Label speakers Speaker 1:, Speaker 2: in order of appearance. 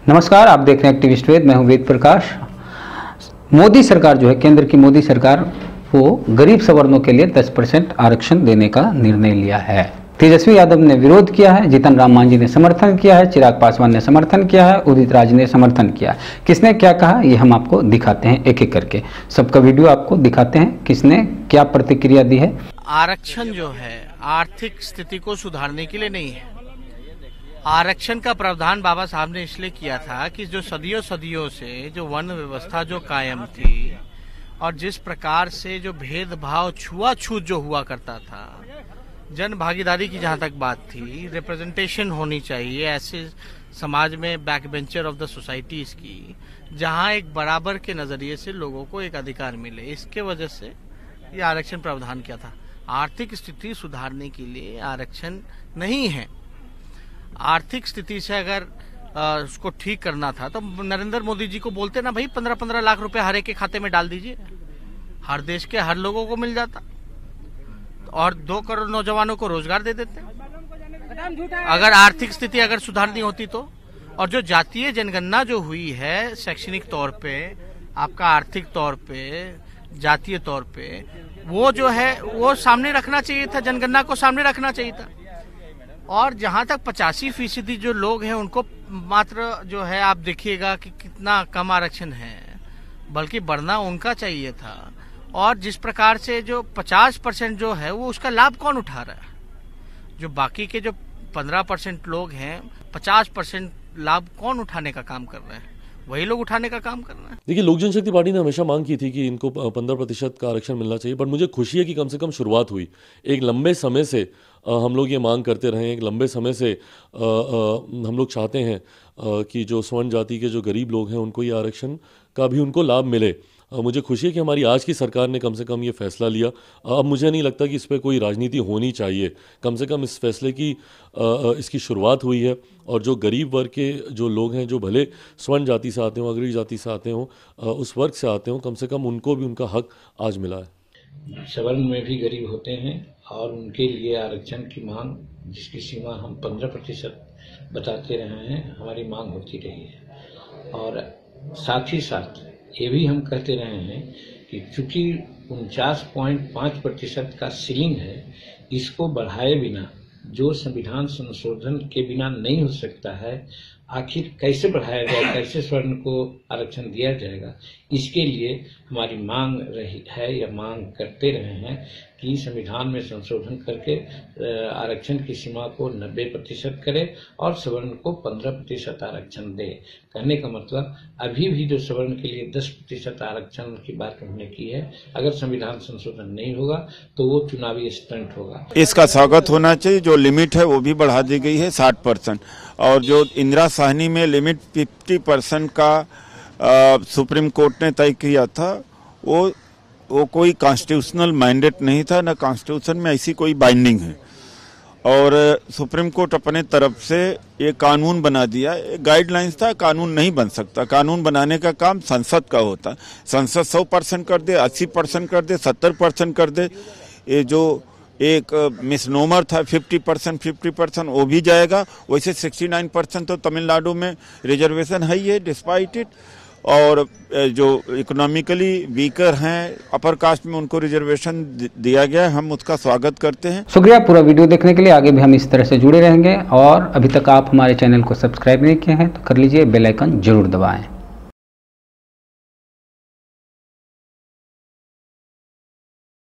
Speaker 1: नमस्कार, आप देख रहे हैं एक्टिविस्ट वेद। मैं हूं वेद प्रकाश। मोदी सरकार जो है, केंद्र की मोदी सरकार, वो गरीब सवर्णों के लिए 10% आरक्षण देने का निर्णय लिया है। तेजस्वी यादव ने विरोध किया है, जीतन राम मांझी ने समर्थन किया है, चिराग पासवान ने समर्थन किया है, उदित राज ने समर्थन किया है। किसने क्या कहा ये हम आपको दिखाते हैं एक एक करके। सबका वीडियो आपको दिखाते हैं किसने क्या प्रतिक्रिया दी है।
Speaker 2: आरक्षण जो है आर्थिक स्थिति को सुधारने के लिए नहीं है। आरक्षण का प्रावधान बाबा साहब ने इसलिए किया था कि जो सदियों से जो वन व्यवस्था जो कायम थी और जिस प्रकार से जो भेदभाव छुआछूत जो हुआ करता था, जन भागीदारी की जहां तक बात थी, रिप्रेजेंटेशन होनी चाहिए ऐसे समाज में, back bencher of the societies की, जहां एक बराबर के नजरिए से लोगों को एक अधिकार मिले। इसके वजह से ये आरक्षण प्रावधान किया था। आर्थिक स्थिति सुधारने के लिए आरक्षण नहीं है। आर्थिक स्थिति से अगर उसको ठीक करना था तो नरेंद्र मोदी जी को बोलते ना, भाई 15-15 लाख रुपए हर एक के खाते में डाल दीजिए, हर देश के हर लोगों को मिल जाता और 2 करोड़ नौजवानों को रोजगार दे देते अगर आर्थिक स्थिति अगर सुधारनी होती तो। और जो जातीय जनगणना जो हुई है शैक्षणिक तौर पे, आपका आर्थिक तौर पे, जातीय तौर पे, वो जो है वो सामने रखना चाहिए था, जनगणना को सामने रखना चाहिए था। और जहां तक 85% जो लोग हैं उनको मात्र जो है आप देखिएगा कि कितना कम आरक्षण है, बल्कि बढ़ना उनका चाहिए था। और जिस प्रकार से जो 50% जो है वो उसका लाभ कौन उठा रहा है? जो बाकी के जो 15% लोग हैं, 50% लाभ कौन उठाने का काम कर रहे हैं? वही लोग उठाने का काम कर रहे हैं।
Speaker 3: देखिए, लोक जनशक्ति पार्टी ने हमेशा मांग की थी कि इनको 15% का आरक्षण मिलना चाहिए, बट मुझे खुशी है कि कम से कम शुरुआत हुई। एक लंबे समय से हम लोग ये मांग करते रहे, एक लंबे समय से हम लोग चाहते हैं कि जो स्वर्ण जाति के जो गरीब लोग हैं उनको ये आरक्षण का भी उनको लाभ मिले। मुझे खुशी है कि हमारी आज की सरकार ने कम से कम ये फैसला लिया। अब मुझे नहीं लगता कि इस पर कोई राजनीति होनी चाहिए। कम से कम इस फैसले की इसकी शुरुआत हुई है और जो गरीब वर्ग के जो लोग हैं, जो भले स्वर्ण जाति से आते हों, अग्रणी जाति से आते हों, उस वर्ग से आते हों, कम से कम उनको भी उनका हक आज मिला है।
Speaker 4: सवर्ण में भी गरीब होते हैं और उनके लिए आरक्षण की मांग, जिसकी सीमा हम 15% बताते रहे हैं, हमारी मांग होती रही है। और साथ ही साथ ये भी हम कहते रहे हैं कि चूंकि 49.5% का सीलिंग है, इसको बढ़ाए बिना, जो संविधान संशोधन के बिना नहीं हो सकता है, आखिर कैसे बढ़ाया जाए, कैसे स्वर्ण को आरक्षण दिया जाएगा, इसके लिए हमारी मांग रही है या मांग करते रहे हैं कि संविधान में संशोधन करके आरक्षण की सीमा को 90% करे और सवर्ण को 15% आरक्षण दे। कहने का मतलब अभी भी जो सवर्ण के लिए 10% आरक्षण की बात उन्होंने की है, अगर संविधान संशोधन नहीं होगा तो वो चुनावी स्टंट होगा।
Speaker 5: इसका स्वागत होना चाहिए। जो लिमिट है वो भी बढ़ा दी गई है 60%, और जो इंदिरा साहनी में लिमिट 50% का सुप्रीम कोर्ट ने तय किया था, वो कोई कॉन्स्टिट्यूशनल मैंडेट नहीं था, ना कॉन्स्टिट्यूशन में ऐसी कोई बाइंडिंग है। और सुप्रीम कोर्ट अपने तरफ से ये कानून बना दिया। गाइडलाइंस था, कानून नहीं बन सकता। कानून बनाने का काम संसद का होता। संसद 100% कर दे, 80% कर दे, 70% कर दे। ये जो एक मिसनोमर था 50% वो भी जाएगा। वैसे 69% तो तमिलनाडु में रिजर्वेशन है ही है, डिस्पाइट इट। और जो इकोनॉमिकली वीकर हैं, अपर कास्ट में, उनको रिजर्वेशन दिया गया है, हम उसका स्वागत करते हैं।
Speaker 1: शुक्रिया पूरा वीडियो देखने के लिए। आगे भी हम इस तरह से जुड़े रहेंगे और अभी तक आप हमारे चैनल को सब्सक्राइब नहीं किए हैं तो कर लीजिए, बेल आइकन जरूर दबाएं।